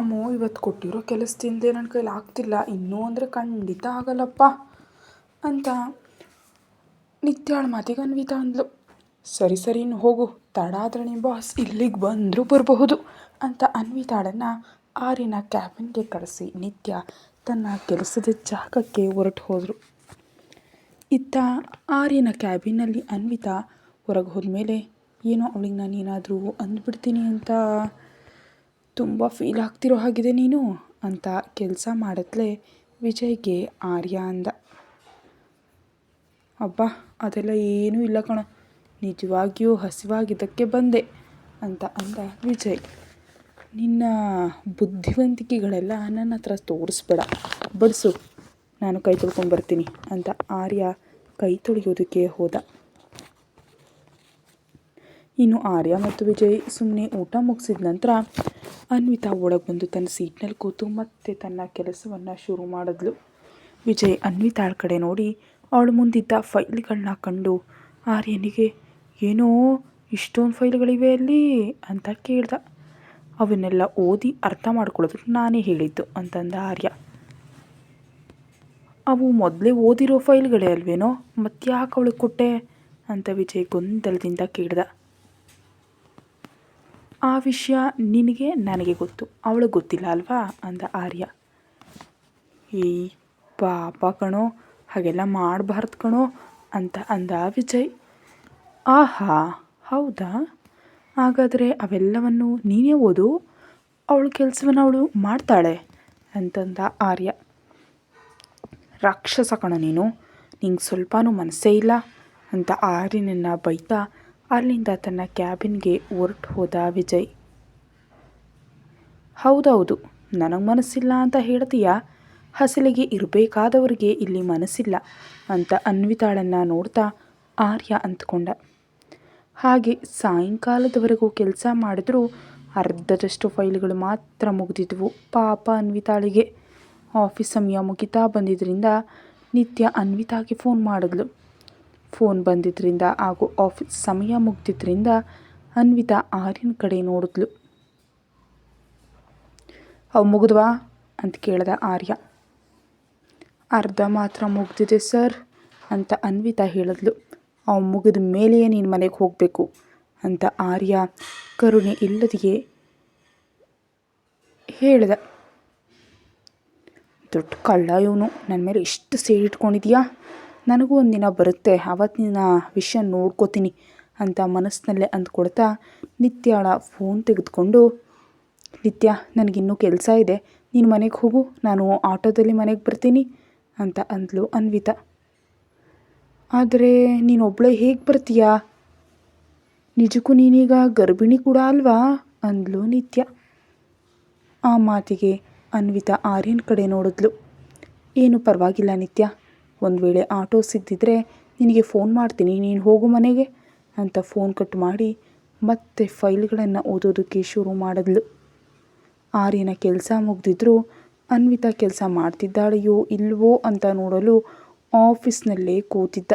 ಅಮ್ಮೋ ಇವತ್ತು ಕೊಟ್ಟಿರೋ ಕೆಲಸದಿಂದೆ ನನ್ನ ಕೈಲಿ ಆಗ್ತಿಲ್ಲ, ಇನ್ನೂ ಅಂದರೆ ಖಂಡಿತ ಆಗಲ್ಲಪ್ಪ ಅಂತ ನಿತ್ಯಾಳ ಮಾತಿಗೆ ಅನ್ವಿತಾ ಅಂದ್ಲು. ಸರಿ ಸರಿ ಇನ್ನು ಹೋಗು, ತಡ ಆದರೆ ನಿಮ್ಮ ಬಾಸ್ ಇಲ್ಲಿಗೆ ಬಂದರೂ ಬರಬಹುದು ಅಂತ ಅನ್ವಿತಾಳನ್ನು ಆರ್ಯನ ಕ್ಯಾಬಿನ್ಗೆ ಕಳಿಸಿ ನಿತ್ಯ ತನ್ನ ಕೆಲಸದ ಜಾಗಕ್ಕೆ ಹೊರಟು ಹೋದರು. ಇತ್ತ ಆರ್ಯನ ಕ್ಯಾಬಿನಲ್ಲಿ ಅನ್ವಿತಾ ಹೊರಗೆ ಹೋದ್ಮೇಲೆ ಏನೋ ಅವಳಿಗೆ ನಾನು ಏನಾದರೂ ಅಂದ್ಬಿಡ್ತೀನಿ ಅಂತ ತುಂಬ ಫೀಲ್ ಆಗ್ತಿರೋ ಹಾಗಿದೆ ನೀನು ಅಂತ ಕೆಲಸ ಮಾಡತ್ಲೇ ವಿಜಯ್ಗೆ ಆರ್ಯ ಅಂದ. ಅಬ್ಬಾ ಅದೆಲ್ಲ ಏನೂ ಇಲ್ಲ ಕಣೋ, ನಿಜವಾಗಿಯೂ ಹಸಿವಾಗಿದ್ದಕ್ಕೆ ಬಂದೆ ಅಂತ ಅಂದ ವಿಜಯ್. ನಿನ್ನ ಬುದ್ಧಿವಂತಿಕೆಗಳೆಲ್ಲ ನನ್ನ ಹತ್ರ ತೋರಿಸ್ಬೇಡ, ಬಡಿಸು, ನಾನು ಕೈ ತೊಳ್ಕೊಂಡು ಬರ್ತೀನಿ ಅಂತ ಆರ್ಯ ಕೈ ತೊಳೆಯೋದಕ್ಕೆ ಹೋದ. ಇನ್ನು ಆರ್ಯ ಮತ್ತು ವಿಜಯ್ ಸುಮ್ಮನೆ ಊಟ ಮುಗಿಸಿದ ನಂತರ ಅನ್ವಿತಾ ಒಳಗೆ ಬಂದು ತನ್ನ ಸೀಟ್ನಲ್ಲಿ ಕೂತು ಮತ್ತೆ ತನ್ನ ಕೆಲಸವನ್ನು ಶುರು ಮಾಡಿದ್ಲು. ವಿಜಯ್ ಅನ್ವಿತಾಳ ಕಡೆ ನೋಡಿ ಅವಳು ಮುಂದಿದ್ದ ಫೈಲ್ಗಳನ್ನ ಕಂಡು ಆರ್ಯನಿಗೆ ಏನೋ ಇಷ್ಟೊಂದು ಫೈಲ್ಗಳಿವೆ ಅಲ್ಲಿ ಅಂತ ಕೇಳ್ದ. ಅವನ್ನೆಲ್ಲ ಓದಿ ಅರ್ಥ ಮಾಡ್ಕೊಳ್ಳೋದಕ್ಕೆ ನಾನೇ ಹೇಳಿದ್ದು ಅಂತಂದ ಆರ್ಯ. ಅವು ಮೊದಲೇ ಓದಿರೋ ಫೈಲ್ಗಳೇ ಅಲ್ವೇನೋ, ಮತ್ತೆ ಯಾಕೆ ಅವಳಿಗೆ ಕೊಟ್ಟೆ ಅಂತ ವಿಜಯ್ ಗೊಂದಲದಿಂದ ಕೇಳ್ದ. ಆ ವಿಷಯ ನಿನಗೆ ನನಗೆ ಗೊತ್ತು, ಅವಳಿಗೆ ಗೊತ್ತಿಲ್ಲ ಅಲ್ವಾ ಅಂದ ಆರ್ಯ. ಏಯ್ ಪಾಪ ಕಣೋ, ಹಾಗೆಲ್ಲ ಮಾಡಬಾರ್ದು ಕಣೋ ಅಂತ ಅಂದ ವಿಜಯ್. ಆಹಾ ಹೌದಾ, ಹಾಗಾದರೆ ಅವೆಲ್ಲವನ್ನು ನೀನೇ ಓದು, ಅವಳ ಕೆಲಸವನ್ನು ಅವಳು ಮಾಡ್ತಾಳೆ ಅಂತಂದ ಆರ್ಯ. ರಾಕ್ಷಸ ಕಣೋ ನೀನು, ನಿಂಗೆ ಸ್ವಲ್ಪನೂ ಮನಸ್ಸೇ ಇಲ್ಲ ಅಂತ ಆರ್ಯನನ್ನು ಬೈತಾ ಅಲ್ಲಿಂದ ತನ್ನ ಕ್ಯಾಬಿನ್ಗೆ ಹೊರಟು ಹೋದ ವಿಜಯ್. ಹೌದೌದು, ನನಗೆ ಮನಸ್ಸಿಲ್ಲ ಅಂತ ಹೇಳ್ತೀಯಾ, ಹಸಲಿಗೆ ಇರಬೇಕಾದವ್ರಿಗೆ ಇಲ್ಲಿ ಮನಸ್ಸಿಲ್ಲ ಅಂತ ಅನ್ವಿತಾಳನ್ನು ನೋಡ್ತಾ ಆರ್ಯ ಅಂದ್ಕೊಂಡ. ಹಾಗೆ ಸಾಯಂಕಾಲದವರೆಗೂ ಕೆಲಸ ಮಾಡಿದ್ರೂ ಅರ್ಧದಷ್ಟು ಫೈಲ್ಗಳು ಮಾತ್ರ ಮುಗಿದಿದ್ವು. ಪಾಪ ಅನ್ವಿತಾಳಿಗೆ ಆಫೀಸ್ ಸಮಯ ಮುಗಿತಾ ಬಂದಿದ್ದರಿಂದ ನಿತ್ಯ ಅನ್ವಿತಾಗೆ ಫೋನ್ ಮಾಡಿದ್ಲು. ಫೋನ್ ಬಂದಿದ್ದರಿಂದ ಹಾಗೂ ಆಫೀಸ್ ಸಮಯ ಮುಗ್ದಿದ್ದರಿಂದ ಅನ್ವಿತಾ ಆರ್ಯನ ಕಡೆ ನೋಡಿದ್ಲು. ಅವು ಮುಗಿದ್ವಾ ಅಂತ ಕೇಳ್ದ ಆರ್ಯ. ಅರ್ಧ ಮಾತ್ರ ಮುಗ್ದಿದೆ ಸರ್ ಅಂತ ಅನ್ವಿತಾ ಹೇಳಿದ್ಲು. ಅವು ಮುಗಿದ ಮೇಲೆಯೇ ನೀನು ಮನೆಗೆ ಹೋಗಬೇಕು ಅಂತ ಆರ್ಯ ಕರುಣೆ ಇಲ್ಲದೆಯೇ ಹೇಳ್ದ. ದೊಡ್ಡ ಕಳ್ಳ ಇವನು, ನನ್ನ ಮೇಲೆ ಎಷ್ಟು ಸೇರಿಟ್ಕೊಂಡಿದ್ಯಾ, ನನಗೂ ಒಂದಿನ ಬರುತ್ತೆ, ಆವತ್ತಿನ ವಿಷಯ ನೋಡ್ಕೋತೀನಿ ಅಂತ ಮನಸ್ಸಿನಲ್ಲೇ ಅಂದ್ಕೊಳ್ತಾ ನಿತ್ಯಾಳ ಫೋನ್ ತೆಗೆದುಕೊಂಡು, ನಿತ್ಯ ನನಗಿನ್ನೂ ಕೆಲಸ ಇದೆ, ನೀನು ಮನೆಗೆ ಹೋಗು, ನಾನು ಆಟೋದಲ್ಲಿ ಮನೆಗೆ ಬರ್ತೀನಿ ಅಂತ ಅಂದ್ಲು ಅನ್ವಿತಾ. ಆದರೆ ನೀನೊಬ್ಬಳೇ ಹೇಗೆ ಬರ್ತೀಯಾ, ನಿಜಕ್ಕೂ ನೀನೀಗ ಗರ್ಭಿಣಿ ಕೂಡ ಅಲ್ವಾ ಅಂದ್ಲು ನಿತ್ಯ. ಆ ಮಾತಿಗೆ ಅನ್ವಿತಾ ಆರ್ಯನ ಕಡೆ ನೋಡಿದ್ಲು. ಏನು ಪರವಾಗಿಲ್ಲ ನಿತ್ಯ, ಒಂದು ವೇಳೆ ಆಟೋ ಸಿಗ್ದಿದ್ರೆ ನಿನಗೆ ಫೋನ್ ಮಾಡ್ತೀನಿ, ನೀನು ಹೋಗು ಮನೆಗೆ ಅಂತ ಫೋನ್ ಕಟ್ ಮಾಡಿ ಮತ್ತೆ ಫೈಲ್ಗಳನ್ನು ಓದೋದಕ್ಕೆ ಶುರು ಮಾಡಿದ್ಲು. ಆರ್ಯನ ಕೆಲಸ ಮುಗ್ದಿದ್ರೂ ಅನ್ವಿತಾ ಕೆಲಸ ಮಾಡ್ತಿದ್ದಾಳೆಯೋ ಇಲ್ವೋ ಅಂತ ನೋಡಲು ಆಫೀಸ್ನಲ್ಲೇ ಕೂತಿದ್ದ.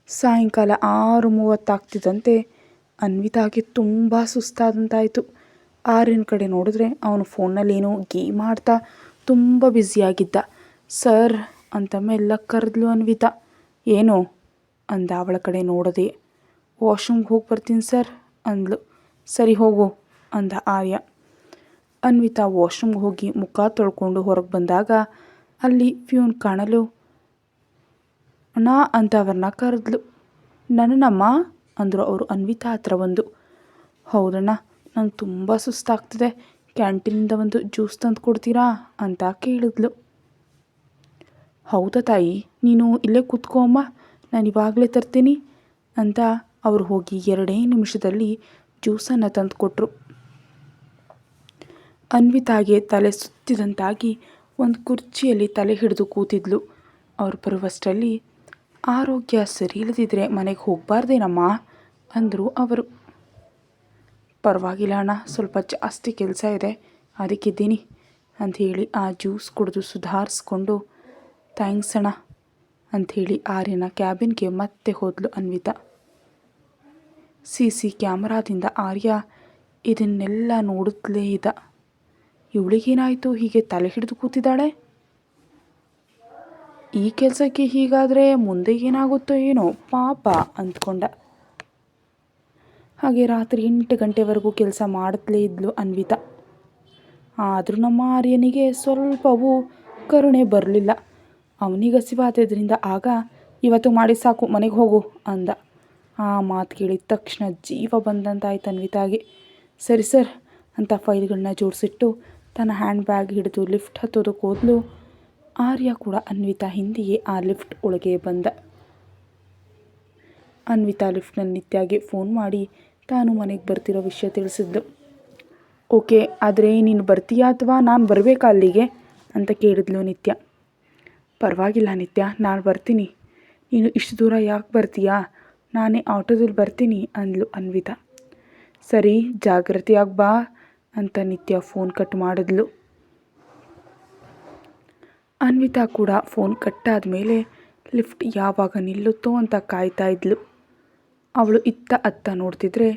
ಸಾಯಂಕಾಲ 6:30 ಆಗ್ತಿದ್ದಂತೆ ಅನ್ವಿತಾಗೆ ತುಂಬ ಸುಸ್ತಾದಂತಾಯಿತು. ಆರ್ಯನ ಕಡೆ ನೋಡಿದ್ರೆ ಅವನು ಫೋನ್ನಲ್ಲೇನೋ ಗೇಮ್ ಆಡ್ತಾ ತುಂಬ ಬ್ಯುಸಿಯಾಗಿದ್ದ. ಸರ್ ಅಂತ ಮೆಲ್ಲಗೆ ಕರೆದ್ಲು ಅನ್ವಿತಾ. ಏನು ಅಂದ ಅವಳ ಕಡೆ ನೋಡದೆ. ವಾಶ್ರೂಮ್ಗೆ ಹೋಗಿ ಬರ್ತೀನಿ ಸರ್ ಅಂದ್ಲು. ಸರಿ ಹೋಗು ಅಂದ ಆರ್ಯ. ಅನ್ವಿತಾ ವಾಶ್ರೂಮ್ಗೆ ಹೋಗಿ ಮುಖ ತೊಳ್ಕೊಂಡು ಹೊರಗೆ ಬಂದಾಗ ಅಲ್ಲಿ ಪ್ಯೂನ್ ಕಾಣಲು ಅಣ್ಣ ಅಂತ ಅವ್ರನ್ನ ಕರೆದ್ಲು. ನನ್ನಮ್ಮ ಅಂದರು ಅವರು ಅನ್ವಿತಾ ಹತ್ರ ಬಂದು. ಹೌದಣ್ಣ, ನಂಗೆ ತುಂಬ ಸುಸ್ತಾಗ್ತಿದೆ, ಕ್ಯಾಂಟೀನಿಂದ ಒಂದು ಜ್ಯೂಸ್ ತಂದು ಕೊಡ್ತೀರಾ ಅಂತ ಕೇಳಿದ್ಲು. ಹೌದಾ ತಾಯಿ, ನೀನು ಇಲ್ಲೇ ಕೂತ್ಕೋ ಅಮ್ಮ, ನಾನು ಇವಾಗಲೇ ತರ್ತೀನಿ ಅಂತ ಅವರು ಹೋಗಿ 2 ನಿಮಿಷದಲ್ಲಿ ಜ್ಯೂಸನ್ನು ತಂದು ಕೊಟ್ಟರು. ಅನ್ವಿತಾಗೆ ತಲೆ ಸುತ್ತಿದಂತಾಗಿ ಒಂದು ಕುರ್ಚಿಯಲ್ಲಿ ತಲೆ ಹಿಡಿದು ಕೂತಿದ್ಲು. ಅವ್ರು ಬರುವಷ್ಟರಲ್ಲಿ ಆರೋಗ್ಯ ಸರಿ ಇಲ್ಲದಿದ್ದರೆ ಮನೆಗೆ ಹೋಗಬಾರ್ದೇನಮ್ಮ ಅಂದರು ಅವರು. ಪರವಾಗಿಲ್ಲ ಅಣ್ಣ, ಸ್ವಲ್ಪ ಜಾಸ್ತಿ ಕೆಲಸ ಇದೆ, ಅದಕ್ಕಿದ್ದೀನಿ ಅಂಥೇಳಿ ಆ ಜ್ಯೂಸ್ ಕುಡಿದು ಸುಧಾರಿಸ್ಕೊಂಡು ಥ್ಯಾಂಕ್ಸ್ ಅಣ್ಣ ಅಂಥೇಳಿ ಆರ್ಯನ ಕ್ಯಾಬಿನ್ಗೆ ಮತ್ತೆ ಹೋದ್ಲು ಅನ್ವಿತಾ. CC ಕ್ಯಾಮರಾದಿಂದ ಆರ್ಯ ಇದನ್ನೆಲ್ಲ ನೋಡುತ್ತಲೇ ಇದ್ದ. ಇವಳಿಗೇನಾಯಿತು ಹೀಗೆ ತಲೆ ಹಿಡಿದು ಕೂತಿದ್ದಾಳೆ? ಈ ಕೆಲಸಕ್ಕೆ ಹೀಗಾದರೆ ಮುಂದೆ ಏನಾಗುತ್ತೋ ಏನೋ ಪಾಪ ಅಂದ್ಕೊಂಡ. ಹಾಗೆ ರಾತ್ರಿ 8 ಗಂಟೆವರೆಗೂ ಕೆಲಸ ಮಾಡುತ್ತಲೇ ಇದ್ಲು ಅನ್ವಿತಾ. ಆದರೂ ನಮ್ಮ ಆರ್ಯನಿಗೆ ಸ್ವಲ್ಪವೂ ಕರುಣೆ ಬರಲಿಲ್ಲ. ಅವನಿಗೆ ಹಸಿವಾದ್ದರಿಂದ ಆಗ ಇವತ್ತು ಮಾಡಿ ಸಾಕು, ಮನೆಗೆ ಹೋಗು ಅಂದ. ಆ ಮಾತು ಕೇಳಿದ ತಕ್ಷಣ ಜೀವ ಬಂದಂತಾಯ್ತು ಅನ್ವಿತಾಗೆ. ಸರಿ ಸರ್ ಅಂತ ಫೈಲ್ಗಳನ್ನ ಜೋಡಿಸಿಟ್ಟು ತನ್ನ ಹ್ಯಾಂಡ್ ಬ್ಯಾಗ್ ಹಿಡಿದು ಲಿಫ್ಟ್ ಹತ್ತೋದಕ್ಕೆ ಹೋದ್ಲು. ಆರ್ಯ ಕೂಡ ಅನ್ವಿತಾ ಹಿಂದೆಯೇ ಆ ಲಿಫ್ಟ್ ಒಳಗೆ ಬಂದ. ಅನ್ವಿತಾ ಲಿಫ್ಟ್ನಲ್ಲಿ ನಿತ್ಯಾಗೆ ಫೋನ್ ಮಾಡಿ ತಾನು ಮನೆಗೆ ಬರ್ತಿರೋ ವಿಷಯ ತಿಳಿಸಿದ್ಲು. ಓಕೆ, ಆದರೆ ನೀನು ಬರ್ತೀಯಾ ಅಥವಾ ನಾನು ಬರಬೇಕಾ ಅಲ್ಲಿಗೆ ಅಂತ ಕೇಳಿದ್ಲು ನಿತ್ಯ. ಪರವಾಗಿಲ್ಲ ನಿತ್ಯ, ನಾನು ಬರ್ತೀನಿ. ನೀನು ಇಷ್ಟು ದೂರ ಯಾಕೆ ಬರ್ತೀಯಾ? ನಾನೇ ಆಟೋದಲ್ಲಿ ಬರ್ತೀನಿ ಅಂದ್ಲು ಅನ್ವಿತಾ. ಸರಿ, ಜಾಗ್ರತೆಯಾಗಿ ಬಾ ಅಂತ ನಿತ್ಯ ಫೋನ್ ಕಟ್ ಮಾಡಿದ್ಲು. ಅನ್ವಿತಾ ಕೂಡ ಫೋನ್ ಕಟ್ಟಾದ ಮೇಲೆ ಲಿಫ್ಟ್ ಯಾವಾಗ ನಿಲ್ಲುತ್ತೋ ಅಂತ ಕಾಯ್ತಾ ಇದ್ಲು. ಅವಳು ಇತ್ತ ಅತ್ತ ನೋಡ್ತಿದ್ರೆ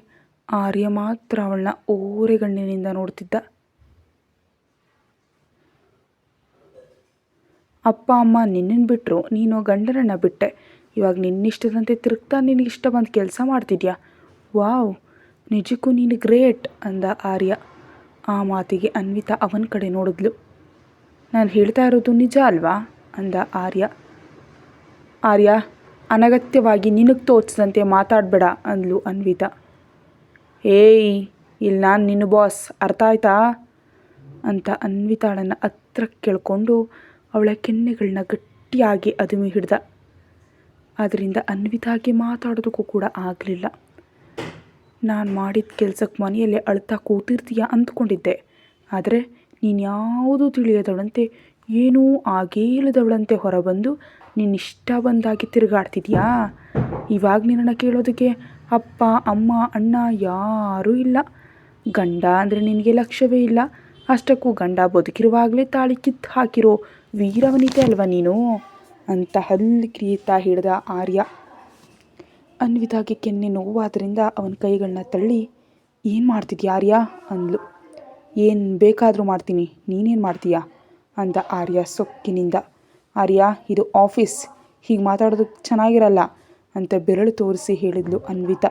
ಆರ್ಯ ಮಾತ್ರ ಅವಳನ್ನ ಓರೆಗಣ್ಣಿನಿಂದ ನೋಡ್ತಿದ್ದ. ಅಪ್ಪ ಅಮ್ಮ ನಿನ್ನನ್ನು ಬಿಟ್ಟರು, ನೀನು ಗಂಡನನ್ನ ಬಿಟ್ಟೆ. ಇವಾಗ ನಿನ್ನಿಷ್ಟದಂತೆ ತಿರುಗ್ತಾ ನಿನಗಿಷ್ಟ ಬಂದು ಕೆಲಸ ಮಾಡ್ತಿದ್ಯಾ? ವಾವ್, ನಿಜಕ್ಕೂ ನೀನು ಗ್ರೇಟ್ ಅಂದ ಆರ್ಯ. ಆ ಮಾತಿಗೆ ಅನ್ವಿತಾ ಅವನ ಕಡೆ ನೋಡಿದ್ಲು. ನಾನು ಹೇಳ್ತಾ ಇರೋದು ನಿಜ ಅಲ್ವಾ ಅಂದ ಆರ್ಯ. ಆರ್ಯ, ಅನಗತ್ಯವಾಗಿ ನಿನಗೆ ತೋಚಿದಂತೆ ಮಾತಾಡಬೇಡ ಅಂದ್ಲು ಅನ್ವಿತಾ. ಏಯ್, ಇಲ್ಲಿ ನಾನು ನಿನ್ನ ಬಾಸ್, ಅರ್ಥ ಆಯ್ತಾ ಅಂತ ಅನ್ವಿತಾಳನ್ನು ಹತ್ರ ಕೇಳಿಕೊಂಡು ಅವಳ ಕೆನ್ನೆಗಳನ್ನ ಗಟ್ಟಿಯಾಗಿ ಅದುಮಿ ಹಿಡ್ದ. ಅದರಿಂದ ಅನ್ವಿತಾಗೆ ಮಾತಾಡೋದಕ್ಕೂ ಕೂಡ ಆಗಲಿಲ್ಲ. ನಾನು ಮಾಡಿದ ಕೆಲಸಕ್ಕೆ ಮನೆಯಲ್ಲೇ ಅಳ್ತಾ ಕೂತಿರ್ತೀಯ ಅಂದ್ಕೊಂಡಿದ್ದೆ. ಆದರೆ ನೀನು ಯಾವುದೂ ತಿಳಿಯದವಳಂತೆ, ಏನೂ ಆಗೇಳದವಳಂತೆ ಹೊರಬಂದು ನಿನ್ನಿಷ್ಟ ಬಂದಾಗಿ ತಿರುಗಾಡ್ತಿದ್ಯಾ. ಇವಾಗ ನಿನ್ನನ್ನು ಕೇಳೋದಕ್ಕೆ ಅಪ್ಪ ಅಮ್ಮ ಅಣ್ಣ ಯಾರೂ ಇಲ್ಲ. ಗಂಡ ಅಂದರೆ ನಿನಗೆ ಲಕ್ಷ್ಯವೇ ಇಲ್ಲ. ಅಷ್ಟಕ್ಕೂ ಗಂಡ ಬದುಕಿರುವಾಗಲೇ ತಾಳಿ ಕಿತ್ತು ಹಾಕಿರೋ ವೀರವನಿತೆ ಅಲ್ವ ನೀನು ಅಂತ ಹಲ್ಲು ಕಿರಿಯುತ್ತಾ ಹಿಡ್ದ ಆರ್ಯ. ಅನ್ವಿತಾಗೆ ಕೆನ್ನೆ ನೋವಾದ್ರಿಂದ ಅವನ ಕೈಗಳನ್ನ ತಳ್ಳಿ, ಏನು ಮಾಡ್ತಿದ್ಯಾ ಆರ್ಯ ಅಂದ್ಲು. ಏನು ಬೇಕಾದರೂ ಮಾಡ್ತೀನಿ, ನೀನೇನು ಮಾಡ್ತೀಯಾ ಅಂದ ಆರ್ಯ ಸೊಕ್ಕಿನಿಂದ. ಆರ್ಯ, ಇದು ಆಫೀಸ್, ಹೀಗೆ ಮಾತಾಡೋದಕ್ಕೆ ಚೆನ್ನಾಗಿರಲ್ಲ ಅಂತ ಬೆರಳು ತೋರಿಸಿ ಹೇಳಿದ್ಲು ಅನ್ವಿತಾ.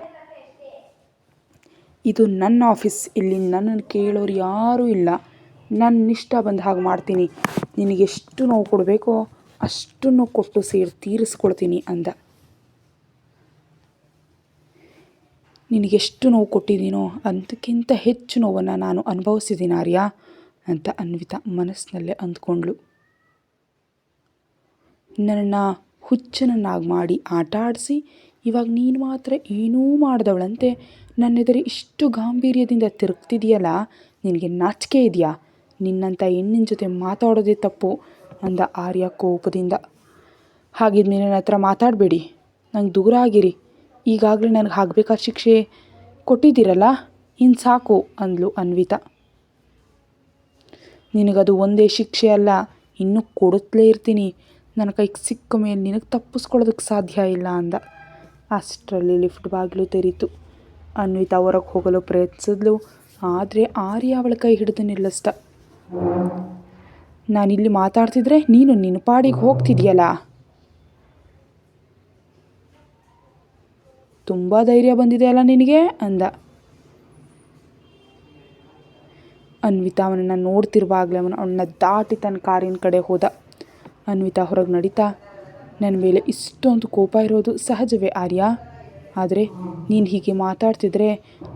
ಇದು ನನ್ನ ಆಫೀಸ್, ಇಲ್ಲಿ ನನ್ನನ್ನು ಕೇಳೋರು ಯಾರೂ ಇಲ್ಲ. ನನ್ನ ಇಷ್ಟ ಬಂದ ಹಾಗೆ ಮಾಡ್ತೀನಿ. ನಿನಗೆಷ್ಟು ನೋವು ಕೊಡಬೇಕೋ ಅಷ್ಟನ್ನು ಕೊಟ್ಟು ತೀರಿಸ್ಕೊಳ್ತೀನಿ ಅಂದ. ನಿನಗೆಷ್ಟು ನೋವು ಕೊಟ್ಟಿದ್ದೀನೋ ಅದಕ್ಕಿಂತ ಹೆಚ್ಚು ನೋವನ್ನು ನಾನು ಅನುಭವಿಸಿದ್ದೀನಿ ಆರ್ಯ ಅಂತ ಅನ್ವಿತಾ ಮನಸ್ಸಿನಲ್ಲೇ ಅಂದ್ಕೊಂಡ್ಳು. ನನ್ನನ್ನು ಹುಚ್ಚನನ್ನಾಗಿ ಮಾಡಿ ಆಟ ಆಡಿಸಿ ಇವಾಗ ನೀನು ಮಾತ್ರ ಏನೂ ಮಾಡಿದವಳಂತೆ ನನ್ನೆದುರು ಇಷ್ಟು ಗಾಂಭೀರ್ಯದಿಂದ ತಿರುಗ್ತಿದೆಯಲ್ಲ, ನಿನಗೆ ನಾಚಿಕೆ ಇದೆಯಾ? ನಿನ್ನಂಥ ಹೆಣ್ಣಿನ ಜೊತೆ ಮಾತಾಡೋದೇ ತಪ್ಪು ಅಂದ ಆರ್ಯ ಕೋಪದಿಂದ. ಹಾಗಿದ್ಮೇಲೆ ನನ್ನ ಹತ್ರ ಮಾತಾಡಬೇಡಿ, ನಂಗೆ ದೂರ ಆಗಿರಿ. ಈಗಾಗಲೇ ನನಗೆ ಆಗಬೇಕಾದ ಶಿಕ್ಷೆ ಕೊಟ್ಟಿದ್ದೀರಲ್ಲ, ಇನ್ನು ಸಾಕು ಅಂದ್ಲು ಅನ್ವಿತಾ. ನಿನಗದು ಒಂದೇ ಶಿಕ್ಷೆ ಅಲ್ಲ, ಇನ್ನೂ ಕೊಡುತ್ತಲೇ ಇರ್ತೀನಿ. ನನ್ನ ಕೈಗೆ ಸಿಕ್ಕ ಮೇಲೆ ನಿನಗೆ ತಪ್ಪಿಸ್ಕೊಳ್ಳೋದಕ್ಕೆ ಸಾಧ್ಯ ಇಲ್ಲ ಅಂದ. ಅಷ್ಟರಲ್ಲಿ ಲಿಫ್ಟ್ ಬಾಗಿಲು ತೆರೀತು. ಅನ್ವಿತಾ ಹೊರಗೆ ಹೋಗಲು ಪ್ರಯತ್ನಿಸಿದ್ಲು. ಆದರೆ ಆರ್ಯ ಅವಳ ಕೈ ಹಿಡಿದು ನಿಲ್ಲಿಸ್ದ. ನಾನಿಲ್ಲಿ ಮಾತಾಡ್ತಿದ್ರೆ ನೀನು ನಿನ್ನ ಪಾಡಿಗೆ ಹೋಗ್ತಿದ್ಯಲ್ಲ, ತುಂಬ ಧೈರ್ಯ ಬಂದಿದೆ ಅಲ್ಲ ನಿನಗೆ ಅಂದ. ಅನ್ವಿತಾ ಅವನನ್ನು ನೋಡ್ತಿರುವಾಗಲೇ ಅವಳನ್ನ ದಾಟಿ ತನ್ನ ಕಾರಿನ ಕಡೆ ಹೋದ. ಅನ್ವಿತಾ ಹೊರಗೆ ನಡೀತಾ, ನನ್ನ ಮೇಲೆ ಇಷ್ಟೊಂದು ಕೋಪ ಇರೋದು ಸಹಜವೇ ಆರ್ಯ, ಆದರೆ ನೀನು ಹೀಗೆ ಮಾತಾಡ್ತಿದ್ರೆ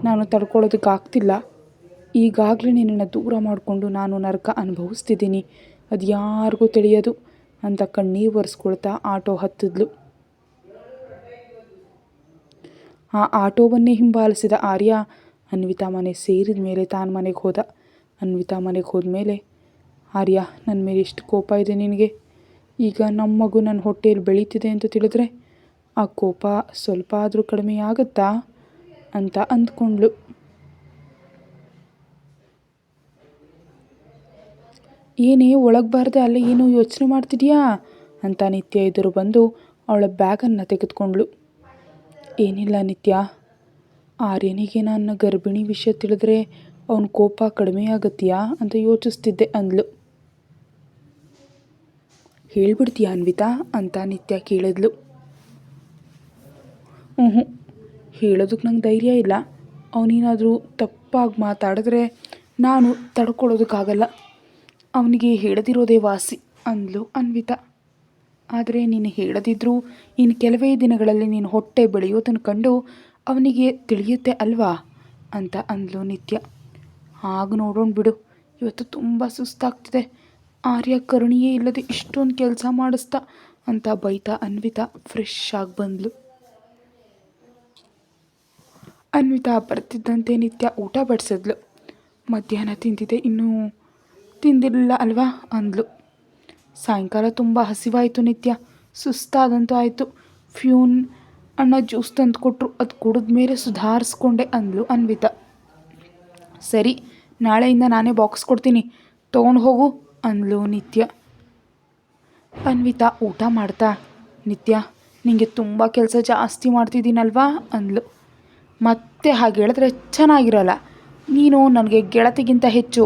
ನಾನು ತಡ್ಕೊಳ್ಳೋದಕ್ಕಾಗ್ತಿಲ್ಲ. ಈಗಾಗಲೇ ನಿನ್ನನ್ನು ದೂರ ಮಾಡಿಕೊಂಡು ನಾನು ನರಕ ಅನುಭವಿಸ್ತಿದ್ದೀನಿ, ಅದು ಯಾರಿಗೂ ತಿಳಿಯೋದು ಅಂತ ಕಣ್ಣೀರು ಒರೆಸ್ಕೊಳ್ತಾ ಆಟೋ ಹತ್ತಿದ್ಲು. ಆ ಆಟೋವನ್ನೇ ಹಿಂಬಾಲಿಸಿದ ಆರ್ಯ ಅನ್ವಿತಾ ಮನೆ ಸೇರಿದ ಮೇಲೆ ತಾನು ಮನೆಗೆ ಹೋದ. ಅನ್ವಿತಾ ಮನೆಗೆ ಹೋದ್ಮೇಲೆ, ಆರ್ಯ, ನನ್ನ ಮೇಲೆ ಎಷ್ಟು ಕೋಪ ಇದೆ ನಿನಗೆ. ಈಗ ನಮ್ಮ ಮಗು ನನ್ನ ಹೊಟ್ಟೆಯಲ್ಲಿ ಬೆಳೀತಿದೆ ಅಂತ ತಿಳಿದ್ರೆ ಆ ಕೋಪ ಸ್ವಲ್ಪ ಆದರೂ ಕಡಿಮೆ ಆಗುತ್ತಾ ಅಂತ ಅಂದ್ಕೊಂಡ್ಳು. ಏನೇ ಒಳಗೆ ಬಾರ್ದೆ ಅಲ್ಲೇ ಏನೋ ಯೋಚನೆ ಮಾಡ್ತಿದ್ಯಾ ಅಂತ ನಿತ್ಯ ಎದುರು ಬಂದು ಅವಳ ಬ್ಯಾಗನ್ನು ತೆಗೆದುಕೊಂಡ್ಳು. ಏನಿಲ್ಲ ನಿತ್ಯ, ಆರ್ಯನಿಗೆ ನನ್ನ ಗರ್ಭಿಣಿ ವಿಷಯ ತಿಳಿದ್ರೆ ಅವನ ಕೋಪ ಕಡಿಮೆ ಆಗತ್ತೀಯಾ ಅಂತ ಯೋಚಿಸ್ತಿದ್ದೆ ಅಂದ್ಲು. ಹೇಳ್ಬಿಡ್ತೀಯಾ ಅನ್ವಿತಾ ಅಂತ ನಿತ್ಯ ಕೇಳಿದ್ಲು. ಹ್ಞೂ ಹೇಳೋದಕ್ಕೆ ನಂಗೆ ಧೈರ್ಯ ಇಲ್ಲ. ಅವನೇನಾದರೂ ತಪ್ಪಾಗಿ ಮಾತಾಡಿದ್ರೆ ನಾನು ತಡ್ಕೊಳ್ಳೋದಕ್ಕಾಗಲ್ಲ. ಅವನಿಗೆ ಹೇಳದಿರೋದೇ ವಾಸಿ ಅಂದ್ಲು ಅನ್ವಿತಾ. ಆದರೆ ನೀನು ಹೇಳದಿದ್ರೂ ಇನ್ನು ಕೆಲವೇ ದಿನಗಳಲ್ಲಿ ನೀನು ಹೊಟ್ಟೆ ಬೆಳೆಯೋದನ್ನು ಕಂಡು ಅವನಿಗೆ ತಿಳಿಯುತ್ತೆ ಅಲ್ವಾ ಅಂತ ಅಂದ್ಲು ನಿತ್ಯ. ಆಗ ನೋಡೋಣ ಬಿಡು. ಇವತ್ತು ತುಂಬ ಸುಸ್ತಾಗ್ತಿದೆ. ಆರ್ಯ ಕರುಣಿಯೇ ಇಲ್ಲದೆ ಇಷ್ಟೊಂದು ಕೆಲಸ ಮಾಡಿಸ್ತಾ ಅಂತ ಬೈತಾ ಅನ್ವಿತಾ ಫ್ರೆಶ್ ಆಗಿ ಬಂದ್ಲು. ಅನ್ವಿತಾ ಬರ್ತಿದ್ದಂತೆ ನಿತ್ಯ ಊಟ ಬಡಿಸಿದ್ಲು. ಮಧ್ಯಾಹ್ನ ತಿಂದಿದೆ, ಇನ್ನೂ ತಿಂದಿರಲಿಲ್ಲ ಅಲ್ವಾ ಅಂದ್ಲು. ಸಾಯಂಕಾಲ ತುಂಬ ಹಸಿವಾಯಿತು ನಿತ್ಯ, ಸುಸ್ತಾದಂತೂ ಆಯಿತು. ಫ್ಯೂನ್ ಅಣ್ಣ ಜ್ಯೂಸ್ ತಂದು ಕೊಟ್ಟರು, ಅದು ಕುಡಿದ ಮೇಲೆ ಸುಧಾರಿಸ್ಕೊಂಡೆ ಅಂದ್ಲು ಅನ್ವಿತಾ. ಸರಿ, ನಾಳೆಯಿಂದ ನಾನೇ ಬಾಕ್ಸ್ ಕೊಡ್ತೀನಿ, ತೊಗೊಂಡು ಹೋಗು ಅಂದ್ಲು ನಿತ್ಯ. ಅನ್ವಿತಾ ಊಟ ಮಾಡ್ತಾ, ನಿತ್ಯ ನಿನಗೆ ತುಂಬ ಕೆಲಸ ಜಾಸ್ತಿ ಮಾಡ್ತಿದ್ದೀನಲ್ವಾ ಅಂದ್ಲು. ಮತ್ತೆ ಹಾಗೆ ಹೇಳಿದ್ರೆ ಚೆನ್ನಾಗಿರಲ್ಲ. ನೀನು ನನಗೆ ಗೆಳತಿಗಿಂತ ಹೆಚ್ಚು.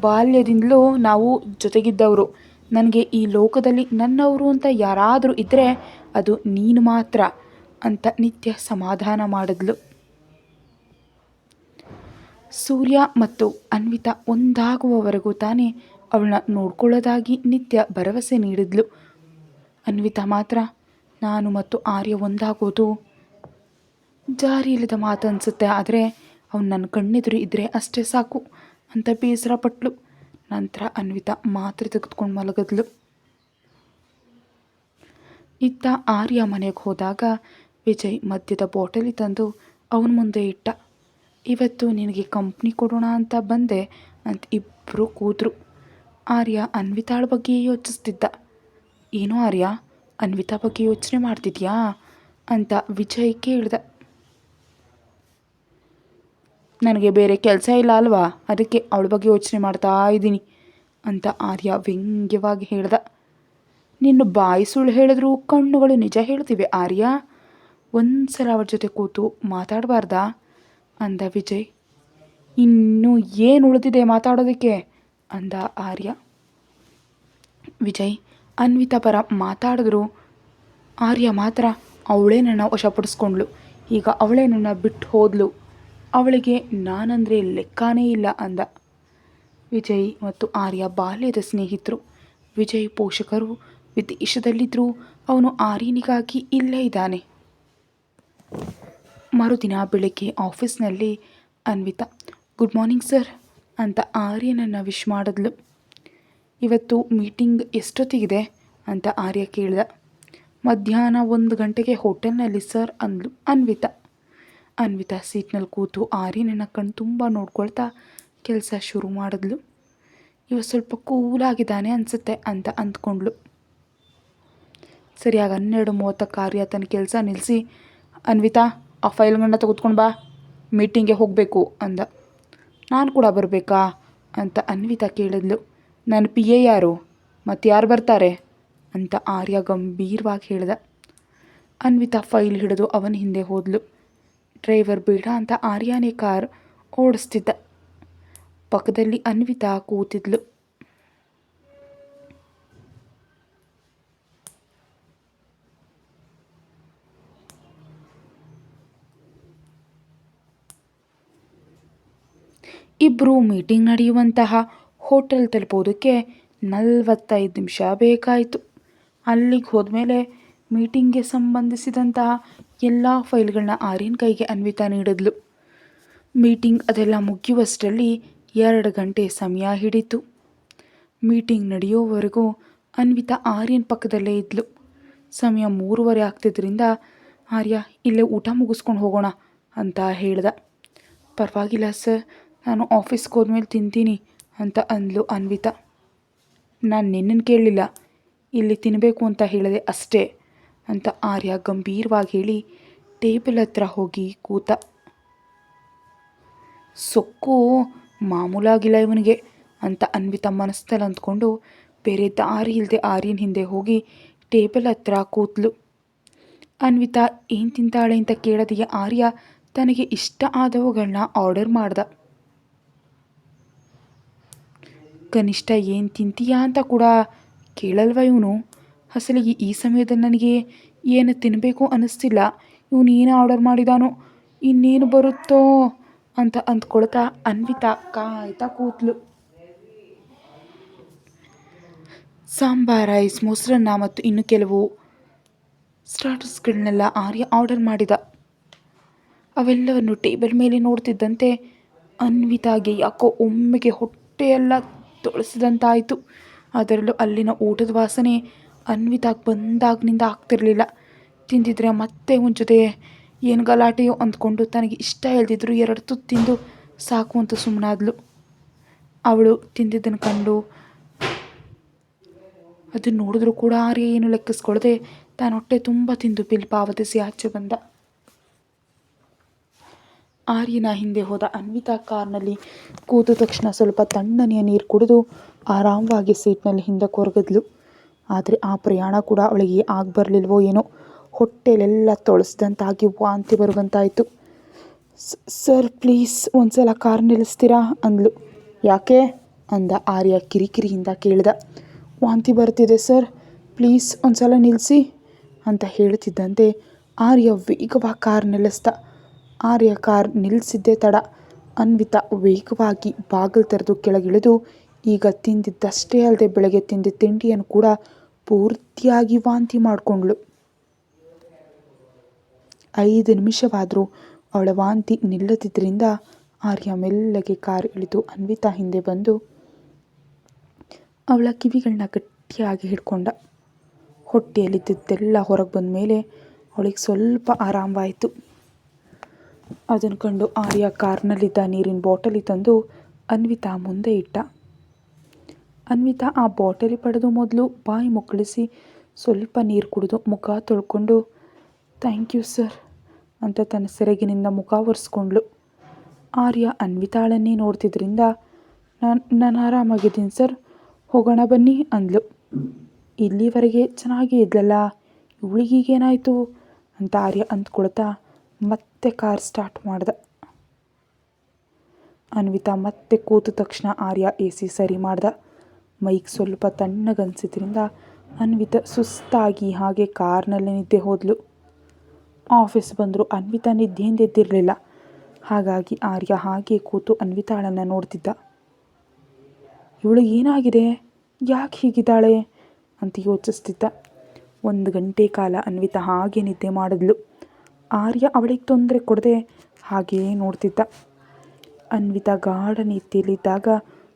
ಬಾಲ್ಯದಿಂದಲೂ ನಾವು ಜೊತೆಗಿದ್ದವರು. ನನಗೆ ಈ ಲೋಕದಲ್ಲಿ ನನ್ನವರು ಅಂತ ಯಾರಾದರೂ ಇದ್ದರೆ ಅದು ನೀನು ಮಾತ್ರ ಅಂತ ನಿತ್ಯ ಸಮಾಧಾನ ಮಾಡಿದ್ಲು. ಸೂರ್ಯ ಮತ್ತು ಅನ್ವಿತಾ ಒಂದಾಗುವವರೆಗೂ ತಾನೇ ಅವಳನ್ನ ನೋಡ್ಕೊಳ್ಳೋದಾಗಿ ನಿತ್ಯ ಭರವಸೆ ನೀಡಿದ್ಲು. ಅನ್ವಿತಾ ಮಾತ್ರ ನಾನು ಮತ್ತು ಆರ್ಯ ಒಂದಾಗೋದು ಜಾರಿ ಇಲ್ಲದ ಮಾತು ಅನಿಸುತ್ತೆ, ಆದರೆ ಅವ್ನು ನನ್ನ ಕಣ್ಣೆದುರು ಇದ್ದರೆ ಅಷ್ಟೇ ಸಾಕು ಅಂತ ಬೇಸರ ಪಟ್ಲು. ನಂತರ ಅನ್ವಿತಾ ಮಾತ್ರೆ ತೆಗೆದುಕೊಂಡು ಮಲಗಿದ್ಲು. ಇತ್ತ ಆರ್ಯ ಮನೆಗೆ ಹೋದಾಗ ವಿಜಯ್ ಮದ್ಯದ ಬಾಟಲಿ ತಂದು ಅವನ ಮುಂದೆ ಇಟ್ಟ. ಇವತ್ತು ನಿನಗೆ ಕಂಪ್ನಿ ಕೊಡೋಣ ಅಂತ ಬಂದೆ ಅಂತ ಇಬ್ಬರು ಕೂದ್ರು. ಆರ್ಯ ಅನ್ವಿತಾಳ ಬಗ್ಗೆ ಯೋಚಿಸ್ತಿದ್ದ. ಏನೋ ಆರ್ಯ, ಅನ್ವಿತಾ ಬಗ್ಗೆ ಯೋಚನೆ ಮಾಡ್ತಿದ್ಯಾ ಅಂತ ವಿಜಯ್ ಕೇಳ್ದ. ನನಗೆ ಬೇರೆ ಕೆಲಸ ಇಲ್ಲ ಅಲ್ವಾ, ಅದಕ್ಕೆ ಅವಳ ಬಗ್ಗೆ ಯೋಚನೆ ಮಾಡ್ತಾ ಇದ್ದೀನಿ ಅಂತ ಆರ್ಯ ವ್ಯಂಗ್ಯವಾಗಿ ಹೇಳ್ದ. ನಿನ್ನ ಬಾಯಿ ಸುಳ್ಳು ಹೇಳಿದ್ರು ಕಣ್ಣುಗಳು ನಿಜ ಹೇಳ್ತಿವೆ ಆರ್ಯ, ಒಂದ್ಸಲ ಅವಳ ಜೊತೆ ಕೂತು ಮಾತಾಡಬಾರ್ದಾ ಅಂದ ವಿಜಯ್. ಇನ್ನೂ ಏನು ಉಳಿದಿದೆ ಮಾತಾಡೋದಕ್ಕೆ ಅಂದ ಆರ್ಯ. ವಿಜಯ್ ಅನ್ವಿತಾ ಪರ ಮಾತಾಡಿದ್ರು ಆರ್ಯ ಮಾತ್ರ ಅವಳೇ ನನ್ನ ವಶಪಡಿಸ್ಕೊಂಡ್ಳು, ಈಗ ಅವಳೇ ನನ್ನ ಬಿಟ್ಟು ಹೋದ್ಲು, ಅವಳಿಗೆ ನಾನಂದರೆ ಲೆಕ್ಕನೇ ಇಲ್ಲ ಅಂದ. ವಿಜಯ್ ಮತ್ತು ಆರ್ಯ ಬಾಲ್ಯದ ಸ್ನೇಹಿತರು. ವಿಜಯ್ ಪೋಷಕರು ವಿದೇಶದಲ್ಲಿದ್ದರೂ ಅವನು ಆರ್ಯನಿಗಾಗಿ ಇಲ್ಲೇ ಇದ್ದಾನೆ. ಮರುದಿನ ಬೆಳಗ್ಗೆ ಆಫೀಸ್ನಲ್ಲಿ ಅನ್ವಿತಾ ಗುಡ್ ಮಾರ್ನಿಂಗ್ ಸರ್ ಅಂತ ಆರ್ಯನನ್ನು ವಿಶ್ ಮಾಡಿದ್ಲು. ಇವತ್ತು ಮೀಟಿಂಗ್ ಎಷ್ಟೊತ್ತಿಗಿದೆ ಅಂತ ಆರ್ಯ ಕೇಳ್ದ. ಮಧ್ಯಾಹ್ನ 1 ಗಂಟೆಗೆ ಹೋಟೆಲ್ನಲ್ಲಿ ಸರ್ ಅಂದ್ಲು ಅನ್ವಿತಾ. ಅನ್ವಿತಾ ಸೀಟ್ನಲ್ಲಿ ಕೂತು ಆರ್ಯನನ್ನು ಕಣ್ಣು ತುಂಬ ನೋಡ್ಕೊಳ್ತಾ ಕೆಲಸ ಶುರು ಮಾಡಿದ್ಲು. ಇವತ್ತು ಸ್ವಲ್ಪ ಕೂಲಾಗಿದ್ದಾನೆ ಅನಿಸುತ್ತೆ ಅಂತ ಅಂದ್ಕೊಂಡ್ಳು. ಸರಿಯಾಗಿ 12:30 ಆರ್ಯ ತನ್ನ ಕೆಲಸ ನಿಲ್ಲಿಸಿ, ಅನ್ವಿತಾ ಆ ಫೈಲ್ಗಳನ್ನ ತೆಗೆದುಕೊಂಡು ಬಾ, ಮೀಟಿಂಗ್ಗೆ ಹೋಗಬೇಕು ಅಂದ. ನಾನು ಕೂಡ ಬರಬೇಕಾ ಅಂತ ಅನ್ವಿತಾ ಕೇಳಿದ್ಲು. ನನ್ನ ಪಿ ಎ ಯಾರು, ಮತ್ತು ಯಾರು ಬರ್ತಾರೆ ಅಂತ ಆರ್ಯ ಗಂಭೀರವಾಗಿ ಹೇಳ್ದ. ಅನ್ವಿತಾ ಫೈಲ್ ಹಿಡಿದು ಅವನ ಹಿಂದೆ ಹೋದ್ಲು. ಡ್ರೈವರ್ ಬೇಡ ಅಂತ ಆರ್ಯನೇ ಕಾರ್ ಓಡಿಸ್ತಿದ್ದ. ಪಕ್ಕದಲ್ಲಿ ಅನ್ವಿತಾ ಕೂತಿದ್ಲು. ಇಬ್ಬರು ಮೀಟಿಂಗ್ ನಡೆಯುವಂತಹ ಹೋಟೆಲ್ ತಲುಪೋದಕ್ಕೆ 45 ನಿಮಿಷ ಬೇಕಾಯಿತು. ಅಲ್ಲಿಗೆ ಹೋದ್ಮೇಲೆ ಮೀಟಿಂಗ್ಗೆ ಸಂಬಂಧಿಸಿದಂತಹ ಎಲ್ಲ ಫೈಲ್ಗಳನ್ನ ಆರ್ಯನ ಕೈಗೆ ಅನ್ವಿತಾ ನೀಡಿದ್ಲು. ಮೀಟಿಂಗ್ ಅದೆಲ್ಲ ಮುಗಿಯುವಷ್ಟರಲ್ಲಿ 2 ಗಂಟೆ ಸಮಯ ಹಿಡಿತು. ಮೀಟಿಂಗ್ ನಡೆಯೋವರೆಗೂ ಅನ್ವಿತಾ ಆರ್ಯನ ಪಕ್ಕದಲ್ಲೇ ಇದ್ಲು. ಸಮಯ 3:30 ಆಗ್ತಿದ್ರಿಂದ ಆರ್ಯ ಇಲ್ಲೇ ಊಟ ಮುಗಿಸ್ಕೊಂಡು ಹೋಗೋಣ ಅಂತ ಹೇಳ್ದ. ಪರವಾಗಿಲ್ಲ ಸರ್, ನಾನು ಆಫೀಸ್ಗೆ ಹೋದ್ಮೇಲೆ ತಿಂತೀನಿ ಅಂತ ಅಂದ್ಲು ಅನ್ವಿತಾ. ನಾನು ನಿನ್ನನ್ನು ಕೇಳಲಿಲ್ಲ, ಇಲ್ಲಿ ತಿನ್ನಬೇಕು ಅಂತ ಹೇಳಿದೆ ಅಷ್ಟೇ ಅಂತ ಆರ್ಯ ಗಂಭೀರವಾಗಿ ಹೇಳಿ ಟೇಬಲ್ ಹತ್ರ ಹೋಗಿ ಕೂತ. ಸೊಕ್ಕು ಮಾಮೂಲಾಗಿಲ್ಲ ಇವನಿಗೆ ಅಂತ ಅನ್ವಿತಾ ಮನಸ್ಸಲ್ಲಿ ಅಂದ್ಕೊಂಡು ಬೇರೆ ದಾರಿ ಇಲ್ಲದೆ ಆರ್ಯನ ಹಿಂದೆ ಹೋಗಿ ಟೇಬಲ್ ಹತ್ರ ಕೂತ್ಲು. ಅನ್ವಿತಾ ಏನು ತಿಂತಾಳೆ ಅಂತ ಕೇಳದೆಯೇ ಆರ್ಯ ತನಗೆ ಇಷ್ಟ ಆದವುಗಳನ್ನ ಆರ್ಡರ್ ಮಾಡ್ದ. ಕನಿಷ್ಠ ಏನು ತಿಂತೀಯಾ ಅಂತ ಕೂಡ ಕೇಳಲ್ವ ಇವನು. ಅಸಲಿಗೆ ಈ ಸಮಯದಲ್ಲಿ ನನಗೆ ಏನು ತಿನ್ನಬೇಕು ಅನ್ನಿಸ್ತಿಲ್ಲ. ಇವನು ಏನು ಆರ್ಡರ್ ಮಾಡಿದಾನೋ, ಇನ್ನೇನು ಬರುತ್ತೋ ಅಂತ ಅಂದ್ಕೊಳ್ತಾ ಅನ್ವಿತಾ ಕಾಯ್ತಾ ಕೂತ್ಲು. ಸಾಂಬಾರ್, ರೈಸ್, ಮೊಸರನ್ನ ಮತ್ತು ಇನ್ನು ಕೆಲವು ಸ್ಟಾರ್ಟರ್ಸ್ಗಳನ್ನೆಲ್ಲ ಆರ್ಯ ಆರ್ಡರ್ ಮಾಡಿದ. ಅವೆಲ್ಲವನ್ನು ಟೇಬಲ್ ಮೇಲೆ ನೋಡ್ತಿದ್ದಂತೆ ಅನ್ವಿತಾಗೆ ಯಾಕೋ ಒಮ್ಮೆಗೆ ಹೊಟ್ಟೆಯೆಲ್ಲ ತೊಳಸಿದಂತಾಯಿತು. ಅದರಲ್ಲೂ ಅಲ್ಲಿನ ಊಟದ ವಾಸನೆ ಅನ್ವಿತಾಗೆ ಬಂದಾಗಿನಿಂದ ಆಗ್ತಿರಲಿಲ್ಲ. ತಿಂದಿದ್ರೆ ಮತ್ತೆ ಒಂದು ಜೊತೆ ಏನು ಗಲಾಟೆಯೋ ಅಂದ್ಕೊಂಡು ತನಗೆ ಇಷ್ಟ ಇಲ್ದಿದ್ರು 2 ತುತ್ತು ತಿಂದು ಸಾಕು ಅಂತ ಸುಮ್ಮನಾದ್ಲು. ಅವಳು ತಿಂದಿದ್ದನ್ನು ಕಂಡು ಅದನ್ನು ನೋಡಿದ್ರೂ ಕೂಡ ಆರ್ಯ ಏನು ಲೆಕ್ಕಿಸ್ಕೊಳ್ಳದೆ ತಾನು ಹೊಟ್ಟೆ ತುಂಬ ತಿಂದು ಬಿಲ್ ಪಾವತಿಸಿ ಆಚೆ ಬಂದ. ಆರ್ಯನ ಹಿಂದೆ ಹೋದ ಅನ್ವಿತಾ ಕಾರ್ನಲ್ಲಿ ಕೂತ ತಕ್ಷಣ ಸ್ವಲ್ಪ ತಣ್ಣನೆಯ ನೀರು ಕುಡಿದು ಆರಾಮವಾಗಿ ಸೀಟ್ನಲ್ಲಿ ಹಿಂದಕ್ಕೆ ಹೊರಗದ್ಲು. ಆದರೆ ಆ ಪ್ರಯಾಣ ಕೂಡ ಅವಳಿಗೆ ಬರಲಿಲ್ವೋ ಏನೋ. ಹೊಟ್ಟೆಲೆಲ್ಲ ತೊಳಸಿದಂತಾಗಿ ವಾಂತಿ ಬರುವಂತಾಯಿತು. ಸರ್ ಪ್ಲೀಸ್ ಒಂದ್ಸಲ ಕಾರ್ ನಿಲ್ಲಿಸ್ತೀರಾ ಅಂದ್ಲು. ಯಾಕೆ ಅಂದ ಆರ್ಯ ಕಿರಿಕಿರಿಯಿಂದ ಕೇಳಿದ. ವಾಂತಿ ಬರ್ತಿದೆ ಸರ್, ಪ್ಲೀಸ್ ಒಂದ್ಸಲ ನಿಲ್ಲಿಸಿ ಅಂತ ಹೇಳ್ತಿದ್ದಂತೆ ಆರ್ಯ ವೇಗವಾಗಿ ಕಾರ್ ನಿಲ್ಲಿಸ್ದ. ಆರ್ಯ ಕಾರ್ ನಿಲ್ಲಿಸಿದ್ದೇ ತಡ. ಅನ್ವಿತಾ ವೇಗವಾಗಿ ಬಾಗಿಲು ತೆರೆದು ಕೆಳಗಿಳಿದು ಈಗ ತಿಂದಿದ್ದಷ್ಟೇ ಅಲ್ಲದೆ ಬೆಳಗ್ಗೆ ತಿಂದ ತಿಂಡಿಯನ್ನು ಕೂಡ ಪೂರ್ತಿಯಾಗಿ ವಾಂತಿ ಮಾಡಿಕೊಂಡ್ಳು. 5 ನಿಮಿಷವಾದರೂ ಅವಳ ವಾಂತಿ ನಿಲ್ಲದಿದ್ದರಿಂದ ಆರ್ಯ ಮೆಲ್ಲಗೆ ಕಾರ್ ಇಳಿದು ಅನ್ವಿತಾ ಹಿಂದೆ ಬಂದು ಅವಳ ಕಿವಿಗಳನ್ನ ಗಟ್ಟಿಯಾಗಿ ಹಿಡ್ಕೊಂಡ. ಹೊಟ್ಟೆಯಲ್ಲಿದ್ದೆಲ್ಲ ಹೊರಗೆ ಬಂದ ಮೇಲೆ ಅವಳಿಗೆ ಸ್ವಲ್ಪ ಆರಾಮವಾಯಿತು. ಅದನ್ನು ಕಂಡು ಆರ್ಯ ಕಾರ್ನಲ್ಲಿದ್ದ ನೀರಿನ ಬಾಟಲಿ ತಂದು ಅನ್ವಿತಾ ಮುಂದೆ ಇಟ್ಟ. ಅನ್ವಿತಾ ಆ ಬಾಟಲಿ ಪಡೆದು ಮೊದಲು ಬಾಯಿ ಮುಕ್ಕಳಿಸಿ ಸ್ವಲ್ಪ ನೀರು ಕುಡಿದು ಮುಖ ತೊಳ್ಕೊಂಡು ಥ್ಯಾಂಕ್ ಯು ಸರ್ ಅಂತ ತನ್ನ ಸೆರಗಿನಿಂದ ಮುಖ ಒರೆಸ್ಕೊಂಡ್ಳು. ಆರ್ಯ ಅನ್ವಿತಾಳನ್ನೇ ನೋಡ್ತಿದ್ರಿಂದ ನಾನು ಆರಾಮಾಗಿದ್ದೀನಿ ಸರ್, ಹೋಗೋಣ ಬನ್ನಿ ಅಂದ್ಲು. ಇಲ್ಲಿವರೆಗೆ ಚೆನ್ನಾಗೇ ಇದ್ಲಲ್ಲ, ಇವಳಿಗೀಗೇನಾಯಿತು ಅಂತ ಆರ್ಯ ಅಂದ್ಕೊಳ್ತಾ ಮತ್ತೆ ಕಾರ್ ಸ್ಟಾರ್ಟ್ ಮಾಡ್ದ. ಅನ್ವಿತಾ ಮತ್ತೆ ಕೂತ ತಕ್ಷಣ ಆರ್ಯ AC ಸರಿ ಮಾಡ್ದ. ಮೈಗೆ ಸ್ವಲ್ಪ ತಣ್ಣಗನ್ಸಿದ್ರಿಂದ ಅನ್ವಿತಾ ಸುಸ್ತಾಗಿ ಹಾಗೆ ಕಾರ್ನಲ್ಲೇ ನಿದ್ದೆ ಹೋದ್ಲು. ಆಫೀಸ್ ಬಂದರೂ ಅನ್ವಿತಾ ನಿದ್ದೆಯಿಂದ ಎದ್ದಿರಲಿಲ್ಲ. ಹಾಗಾಗಿ ಆರ್ಯ ಹಾಗೆ ಕೂತು ಅನ್ವಿತಾಳನ್ನು ನೋಡ್ತಿದ್ದ. ಇವಳು ಏನಾಗಿದೆ, ಯಾಕೆ ಹೀಗಿದ್ದಾಳೆ ಅಂತ ಯೋಚಿಸ್ತಿದ್ದ. 1 ಗಂಟೆ ಕಾಲ ಅನ್ವಿತಾ ಹಾಗೆ ನಿದ್ದೆ ಮಾಡಿದ್ಲು. ಆರ್ಯ ಅವಳಿಗೆ ತೊಂದರೆ ಕೊಡದೆ ಹಾಗೆಯೇ ನೋಡ್ತಿದ್ದ. ಅನ್ವಿತಾ ಗಾಢ ನಿದ್ದೆಯಲ್ಲಿದ್ದಾಗ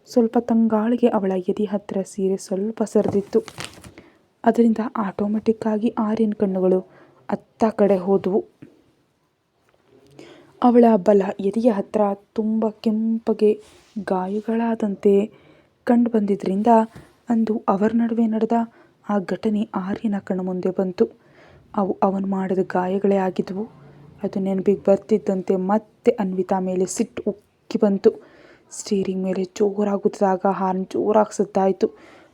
ಸ್ವಲ್ಪ ತಂಗಾಳಿಗೆ ಅವಳ ಎದೆ ಹತ್ತಿರ ಸೀರೆ ಸ್ವಲ್ಪ ಸರಿದಿತ್ತು. ಅದರಿಂದ ಆಟೋಮೆಟಿಕ್ಕಾಗಿ ಆರ್ಯನ ಕಣ್ಣುಗಳು ಅತ್ತ ಕಡೆ ಹೋದವು. ಅವಳ ಬಲ ಎದೆಯ ಹತ್ತಿರ ತುಂಬ ಕೆಂಪಗೆ ಗಾಯಗಳಾದಂತೆ ಕಂಡು ಬಂದಿದ್ದರಿಂದ ಅಂದು ಅವರ ನಡುವೆ ನಡೆದ ಆ ಘಟನೆ ಆರ್ಯನ ಕಣ್ಣು ಮುಂದೆ ಬಂತು. ಅವು ಅವನು ಮಾಡಿದ ಗಾಯಗಳೇ ಆಗಿದ್ವು. ಅದು ನೆನಪಿಗೆ ಬರ್ತಿದ್ದಂತೆ ಮತ್ತೆ ಅನ್ವಿತಾ ಮೇಲೆ ಸಿಟ್ಟು ಉಕ್ಕಿ ಬಂತು. ಸ್ಟೀರಿಂಗ್ ಮೇಲೆ ಜೋರಾಗುತ್ತಿದ್ದಾಗ ಹಾರ್ನ್ ಜೋರಾಗಿ ಸದ್ದಾಯಿತು.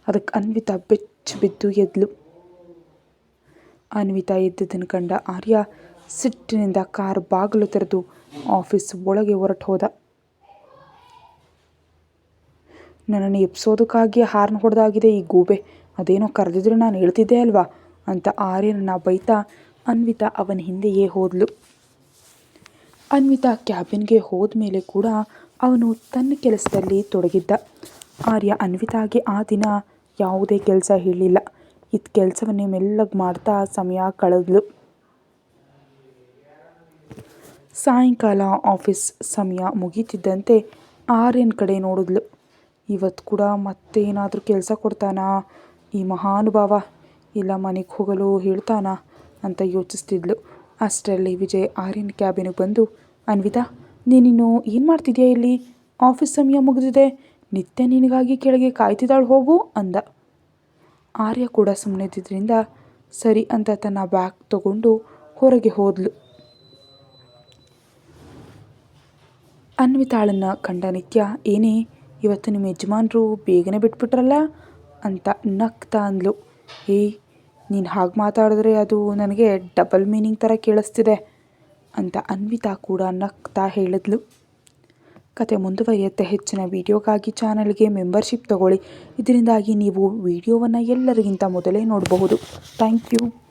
ಅದಕ್ಕೆ ಅನ್ವಿತಾ ಬೆಚ್ಚಿ ಬಿದ್ದು ಎದ್ಲು. ಅನ್ವಿತಾ ಎದ್ದಿದ್ದನ್ನು ಕಂಡ ಆರ್ಯ ಸಿಟ್ಟಿನಿಂದ ಕಾರ್ ಬಾಗಿಲು ತೆರೆದು ಆಫೀಸ್ ಒಳಗೆ ಹೊರಟು ಹೋದ. ನನ್ನನ್ನು ಎಬ್ಸೋದಕ್ಕಾಗಿ ಹಾರ್ನ್ ಹೊಡೆದಾಗಿದೆ ಈ ಗೂಬೆ, ಅದೇನೋ ಕರೆದಿದ್ರೆ ನಾನು ಹೇಳ್ತಿದ್ದೆ ಅಲ್ವಾ ಅಂತ ಆರ್ಯನನ್ನ ಬೈತಾ ಅನ್ವಿತಾ ಅವನ ಹಿಂದೆಯೇ ಹೋದ್ಲು. ಅನ್ವಿತಾ ಕ್ಯಾಬಿನ್ಗೆ ಹೋದ ಮೇಲೆ ಕೂಡ ಅವನು ತನ್ನ ಕೆಲಸದಲ್ಲಿ ತೊಡಗಿದ್ದ. ಆರ್ಯ ಅನ್ವಿತಾಗೆ ಆ ದಿನ ಯಾವುದೇ ಕೆಲಸ ಹೇಳಿಲ್ಲ. ಇದ್ದ ಕೆಲಸವನ್ನೇ ಮೆಲ್ಲಗೆ ಮಾಡ್ತಾ ಸಮಯ ಕಳೆದ್ಲು. ಸಾಯಂಕಾಲ ಆಫೀಸ್ ಸಮಯ ಮುಗೀತಿದ್ದಂತೆ ಆರ್ಯನ ಕಡೆ ನೋಡಿದ್ಲು. ಇವತ್ತು ಕೂಡ ಮತ್ತೆ ಏನಾದರೂ ಕೆಲಸ ಕೊಡ್ತಾನಾ ಈ ಮಹಾನುಭಾವ, ಇಲ್ಲ ಮನೆಗೆ ಹೋಗಲು ಹೇಳ್ತಾನಾ ಅಂತ ಯೋಚಿಸ್ತಿದ್ಲು. ಅಷ್ಟರಲ್ಲಿ ವಿಜಯ್ ಆರ್ಯನ ಕ್ಯಾಬಿನಿಗೆ ಬಂದು ಅನ್ವಿತಾ, ನೀನಿನ್ನು ಏನು ಮಾಡ್ತಿದ್ಯಾ ಇಲ್ಲಿ, ಆಫೀಸ್ ಸಮಯ ಮುಗಿದಿದೆ, ನಿತ್ಯ ನಿನಗಾಗಿ ಕೆಳಗೆ ಕಾಯ್ತಿದ್ದಾಳು ಹೋಗು ಅಂದ. ಆರ್ಯ ಕೂಡ ಸುಮ್ಮನಿದ್ದರಿಂದ ಸರಿ ಅಂತ ತನ್ನ ಬ್ಯಾಗ್ ತಗೊಂಡು ಹೊರಗೆ ಹೋದ್ಲು. ಅನ್ವಿತಾಳನ್ನು ಕಂಡ ನಿತ್ಯ, ಏನೇ ಇವತ್ತು ನಿಮ್ಮ ಯಜಮಾನರು ಬೇಗನೆ ಬಿಟ್ಬಿಟ್ರಲ್ಲ ಅಂತ ನಗ್ತಾ ಅಂದ್ಲು. ಏಯ್ ನೀನು ಹಾಗೆ ಮಾತಾಡಿದ್ರೆ ಅದು ನನಗೆ ಡಬಲ್ ಮೀನಿಂಗ್ ಥರ ಕೇಳಿಸ್ತಿದೆ ಅಂತ ಅನ್ವಿತಾ ಕೂಡ ನಗ್ತಾ ಹೇಳಿದ್ಲು. ಕತೆ ಮುಂದುವರಿಯುತ್ತೆ. ಹೆಚ್ಚಿನ ವಿಡಿಯೋಗಾಗಿ ಚಾನಲ್ಗೆ ಮೆಂಬರ್ಶಿಪ್ ತಗೊಳ್ಳಿ. ಇದರಿಂದಾಗಿ ನೀವು ವಿಡಿಯೋವನ್ನು ಎಲ್ಲರಿಗಿಂತ ಮೊದಲೇ ನೋಡಬಹುದು. Thank you.